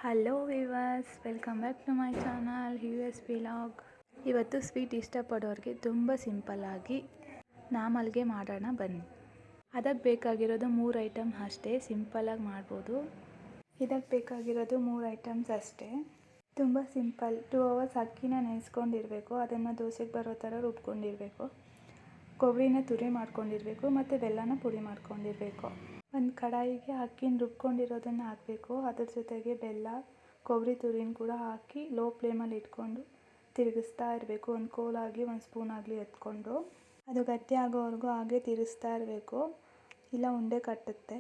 Hello viewers, welcome back to my channel US ವ್ಲಾಗ್. ಇವತ್ತು sweet ಇಷ್ಟಪಡೋರಿಗೆ ತುಂಬ ಸಿಂಪಲ್ಲಾಗಿ ನಾಮಲ್ಗೆ ಮಾಡೋಣ ಬನ್ನಿ. ಅದಕ್ಕೆ ಬೇಕಾಗಿರೋದು 3 ಐಟಮ್ ಅಷ್ಟೇ, ಸಿಂಪಲ್ಲಾಗಿ ಮಾಡ್ಬೋದು. ಇದಕ್ಕೆ ಬೇಕಾಗಿರೋದು 3 ಐಟಮ್ಸ್ ಅಷ್ಟೇ, ತುಂಬ ಸಿಂಪಲ್. 2 ಅವರ್ಸ್ ಅಕ್ಕಿನ ನೆನೆಸ್ಕೊಂಡಿರಬೇಕು, ಅದನ್ನು ದೋಸೆಗೆ ಬರೋ ಥರ ರುಬ್ಕೊಂಡಿರಬೇಕು. ಕೊಬ್ಬರಿನ ತುರಿ ಮಾಡ್ಕೊಂಡಿರಬೇಕು ಮತ್ತು ಬೆಲ್ಲನ ಪುಡಿ ಮಾಡ್ಕೊಂಡಿರಬೇಕು. ಒಂದು ಕಡಾಯಿಗೆ ಅಕ್ಕಿನ ರುಬ್ಕೊಂಡಿರೋದನ್ನು ಹಾಕಬೇಕು. ಅದ್ರ ಜೊತೆಗೆ ಬೆಲ್ಲ, ಕೊಬ್ಬರಿ ತುರಿನ ಕೂಡ ಹಾಕಿ ಲೋ ಫ್ಲೇಮಲ್ಲಿ ಇಟ್ಕೊಂಡು ತಿರುಗಿಸ್ತಾ ಇರಬೇಕು. ಒಂದು ಕೋಲಾಗಲಿ ಒಂದು ಸ್ಪೂನ್ ಆಗಲಿ ಎತ್ಕೊಂಡು ಅದು ಗಟ್ಟಿ ಆಗೋವರೆಗೂ ಹಾಗೆ ತಿರುಗಿಸ್ತಾ ಇರಬೇಕು, ಇಲ್ಲ ಉಂಡೆ ಕಟ್ಟುತ್ತೆ.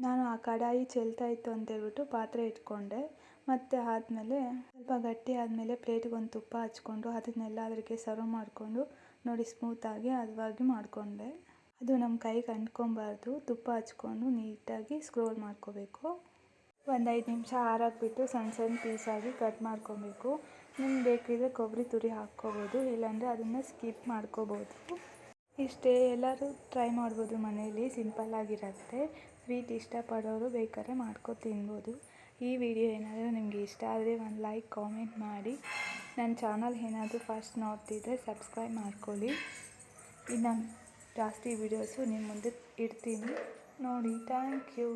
ನಾನು ಆ ಕಡಾಯಿ ಚೆಲ್ತಾ ಇತ್ತು ಅಂತೇಳ್ಬಿಟ್ಟು ಪಾತ್ರೆ ಇಟ್ಕೊಂಡೆ. ಮತ್ತು ಆದಮೇಲೆ ಸ್ವಲ್ಪ ಗಟ್ಟಿ ಆದಮೇಲೆ ಪ್ಲೇಟಿಗೆ ಒಂದು ತುಪ್ಪ ಹಚ್ಕೊಂಡು ಅದನ್ನೆಲ್ಲ ಅದಕ್ಕೆ ಸರ್ವ್ ಮಾಡಿಕೊಂಡು ನೋಡಿ ಸ್ಮೂತಾಗಿ ಹದವಾಗಿ ಮಾಡಿಕೊಂಡೆ. ಅದು ನಮ್ಮ ಕೈಗೆ ಅಂಟ್ಕೊಬಾರ್ದು, ತುಪ್ಪ ಹಚ್ಕೊಂಡು ನೀಟಾಗಿ ಸ್ಕ್ರೋಲ್ ಮಾಡ್ಕೋಬೇಕು. ಒಂದು 5 ನಿಮಿಷ ಆರಾಕ್ಬಿಟ್ಟು ಸಣ್ಣ ಸಣ್ಣ ಪೀಸಾಗಿ ಕಟ್ ಮಾಡ್ಕೊಬೇಕು. ನಿಮ್ಗೆ ಬೇಕಿದ್ರೆ ಕೊಬ್ಬರಿ ತುರಿ ಹಾಕ್ಕೋಬೋದು, ಇಲ್ಲಾಂದರೆ ಅದನ್ನು ಸ್ಕಿಪ್ ಮಾಡ್ಕೋಬೋದು. ಇಷ್ಟೇ, ಎಲ್ಲರೂ ಟ್ರೈ ಮಾಡ್ಬೋದು ಮನೇಲಿ, ಸಿಂಪಲ್ಲಾಗಿರುತ್ತೆ. ಸ್ವೀಟ್ ಇಷ್ಟಪಡೋರು ಬೇಕಾದ್ರೆ ಮಾಡ್ಕೊ ತಿನ್ಬೋದು. ಈ ವಿಡಿಯೋ ಏನಾದರೂ ನಿಮಗೆ ಇಷ್ಟ ಆದರೆ ಒಂದು ಲೈಕ್ ಕಾಮೆಂಟ್ ಮಾಡಿ. ನನ್ನ ಚಾನಲ್ ಏನಾದರೂ ಫಸ್ಟ್ ನೋಡ್ತಿದ್ದರೆ ಸಬ್ಸ್ಕ್ರೈಬ್ ಮಾಡ್ಕೊಳ್ಳಿ. ಇನ್ನು ಜಾಸ್ತಿ ವೀಡಿಯೋಸು ನಿಮ್ಮ ಮುಂದೆ ಇಡ್ತೀನಿ ನೋಡಿ. Thank you.